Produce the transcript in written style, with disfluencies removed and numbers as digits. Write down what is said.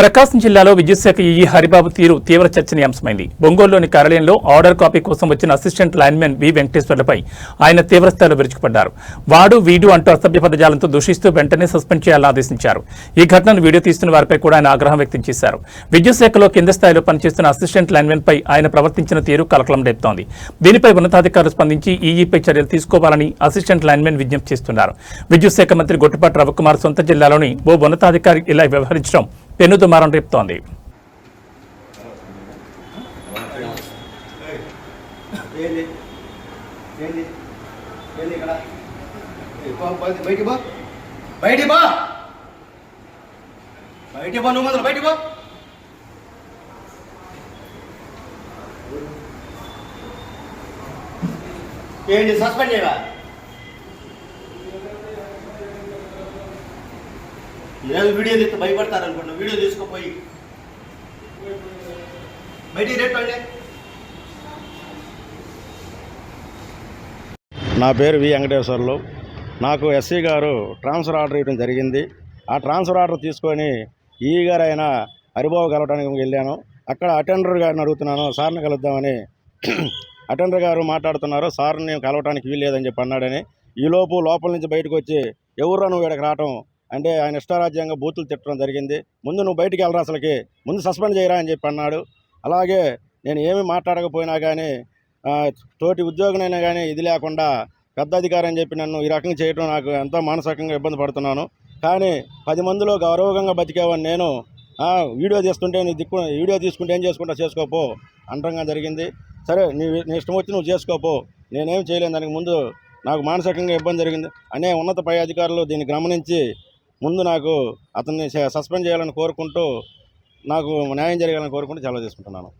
ప్రకాశం జిల్లాలో విద్యుత్ శాఖ ఈఈ హరిబాబు తీరు తీవ్ర చర్చనీయాంశమైంది. ఒంగోలులోని కార్యాలయంలో ఆర్డర్ కాపీ కోసం వచ్చిన అసిస్టెంట్ లైన్మెన్ వి వెంకటేశ్వర్లపై ఆయన తీవ్రస్థాయిలో విరుచుకుపడ్డారు. వాడు వీడు అంటూ అసభ్య పదజాలంతో దూషిస్తూ వెంటనే సస్పెండ్ చేయాలని ఆదేశించారు. ఈ ఘటనను వీడియో తీస్తున్న వారిపై కూడా ఆయన ఆగ్రహం వ్యక్తం చేశారు. విద్యుత్ శాఖలో కింద స్థాయిలో పనిచేస్తున్న అసిస్టెంట్ లైన్మెన్ పై ఆయన ప్రవర్తించిన తీరు కలకలం రేపుతోంది. దీనిపై ఉన్నతాధికారులు స్పందించి ఈఈపై చర్యలు తీసుకోవాలని అసిస్టెంట్ లైన్మెన్ విజ్ఞప్తి చేస్తున్నారు. విద్యుత్ శాఖ మంత్రి గొట్టిపాటి రవికుమార్ సొంత జిల్లాలోని ఓ ఉన్నతాధికారి ఇలా వ్యవహరించడం పెనుదుమారం రేపుతోంది. ఏంటి సస్పెండ్ చేయవా? ఈరోజు వీడియో తీస్తే భయపడతారు అనుకున్నా. వీడియో తీసుకుపోయి బయటికి రేపండి. నా పేరు వి వెంకటేశ్వర్లు. నాకు ఎస్సీ గారు ట్రాన్స్ఫర్ ఆర్డర్ ఇవ్వడం జరిగింది. ఆ ట్రాన్స్ఫర్ ఆర్డర్ తీసుకొని ఈ గారు అయిన హరిబాబు కలవడానికి వెళ్ళాను. అక్కడ అటెండర్ గారిని అడుగుతున్నాను, సార్ని కలుద్దామని. అటెండర్ గారు మాట్లాడుతున్నారు, సార్ని కలవటానికి వీల్లేదని చెప్పి అన్నాడని. ఈలోపు లోపల నుంచి బయటకు వచ్చి ఎవరు నువ్వు ఇక్కడికి రావటం అంటే ఆయన ఇష్టారాజ్యంగా బూతులు తిట్టడం జరిగింది. ముందు నువ్వు బయటికి వెళ్ళరా, అసలుకి ముందు సస్పెండ్ చేయరా అని చెప్పి అన్నాడు. అలాగే నేను ఏమీ మాట్లాడకపోయినా కానీ తోటి ఉద్యోగినైనా కానీ ఇది లేకుండా పెద్ద అధికారి అని చెప్పి నన్ను ఈ రకంగా చేయడం నాకు ఎంతో మానసికంగా ఇబ్బంది పడుతున్నాను. కానీ 10 మందిలో గౌరవంగా బతికేవని నేను వీడియో తీస్తుంటే నీ వీడియో తీసుకుంటే ఏం చేసుకుంటా చేసుకోపో అంటంగా జరిగింది. సరే నీ ఇష్టం వచ్చి నువ్వు చేసుకోపో, నేనేం చేయలేను. దానికి ముందు నాకు మానసికంగా ఇబ్బంది జరిగింది అనే ఉన్నత పై అధికారులు దీన్ని గమనించి ముందు నాకు అతన్ని సస్పెండ్ చేయాలని కోరుకుంటూ, నాకు న్యాయం జరగాలని కోరుకుంటూ సెలవు తీసుకుంటున్నాను.